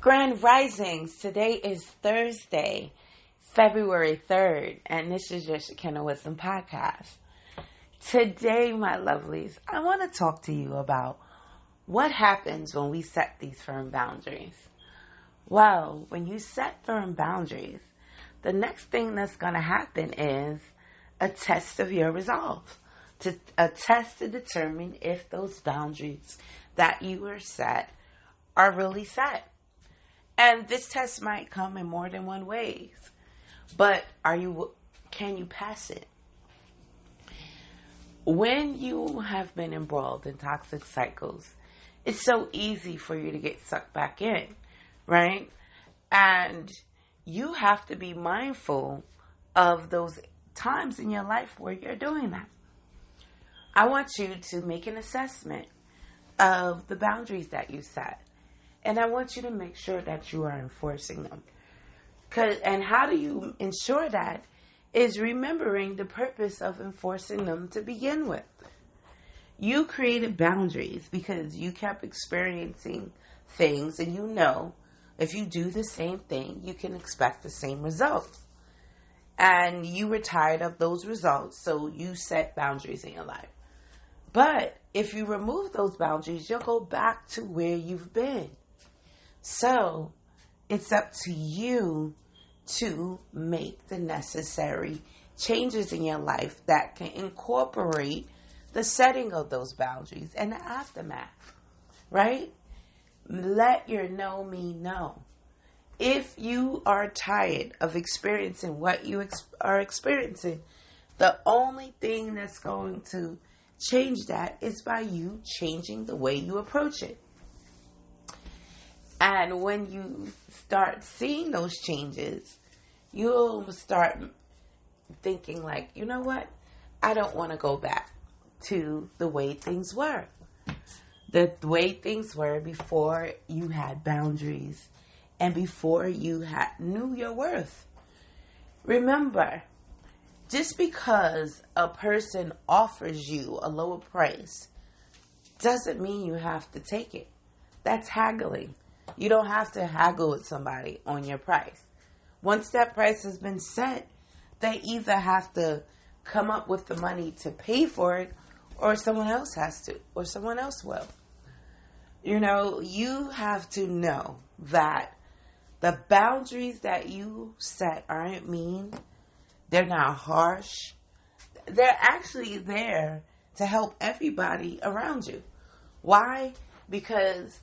Grand Risings. Today is Thursday, February 3rd, and this is your Shekinah Wisdom Podcast. Today, my lovelies, I want to talk to you about what happens when we set these firm boundaries. Well, when you set firm boundaries, the next thing that's going to happen is a test of your resolve. A test to determine if those boundaries that you were set are really set. And this test might come in more than one ways. But can you pass it? When you have been embroiled in toxic cycles, it's so easy for you to get sucked back in, right? And you have to be mindful of those times in your life where you're doing that. I want you to make an assessment of the boundaries that you set. And I want you to make sure that you are enforcing them. And how do you ensure that? Is remembering the purpose of enforcing them to begin with. You created boundaries because you kept experiencing things, and you know if you do the same thing, you can expect the same results. And you were tired of those results, so you set boundaries in your life. But if you remove those boundaries, you'll go back to where you've been. So it's up to you to make the necessary changes in your life that can incorporate the setting of those boundaries and the aftermath, right? Let your no mean no. If you are tired of experiencing what you are experiencing, the only thing that's going to change that is by you changing the way you approach it. And when you start seeing those changes, you'll start thinking like, you know what? I don't want to go back to the way things were. The way things were before you had boundaries and before you knew your worth. Remember, just because a person offers you a lower price doesn't mean you have to take it. That's haggling. You don't have to haggle with somebody on your price. Once that price has been set, they either have to come up with the money to pay for it, or someone else has to, or someone else will. You know, you have to know that the boundaries that you set aren't mean. They're not harsh. They're actually there to help everybody around you. Why? Because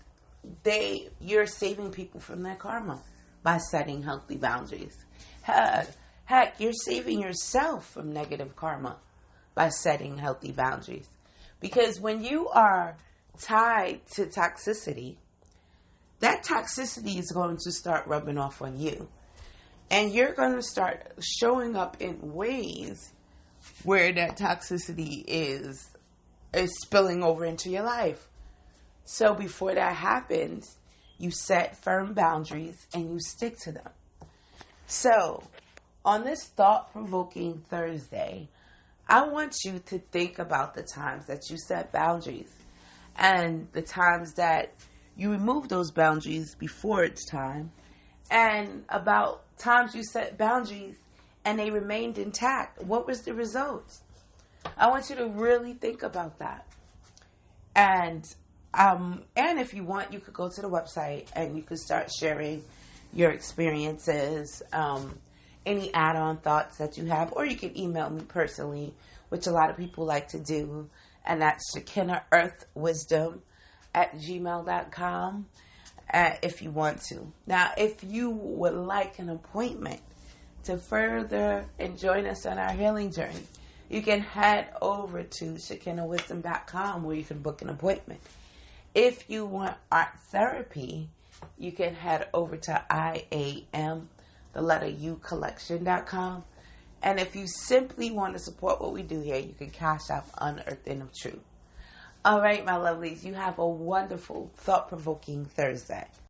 you're saving people from their karma by setting healthy boundaries. Heck, you're saving yourself from negative karma by setting healthy boundaries. Because when you are tied to toxicity, that toxicity is going to start rubbing off on you. And you're going to start showing up in ways where that toxicity is spilling over into your life. So before that happens, you set firm boundaries and you stick to them. So on this thought-provoking Thursday, I want you to think about the times that you set boundaries and the times that you remove those boundaries before it's time, and about times you set boundaries and they remained intact. What was the results? I want you to really think about that. And if you want, you could go to the website and you could start sharing your experiences, any add-on thoughts that you have, or you can email me personally, which a lot of people like to do, and that's shekinnahearthwisdom@gmail.com. If you want to. Now, if you would like an appointment to further and join us on our healing journey, you can head over to shekinnahwisdom.com where you can book an appointment. If you want art therapy, you can head over to IAM_collection.com. And if you simply want to support what we do here, you can cash out Unearthing of Truth. All right, my lovelies, you have a wonderful, thought-provoking Thursday.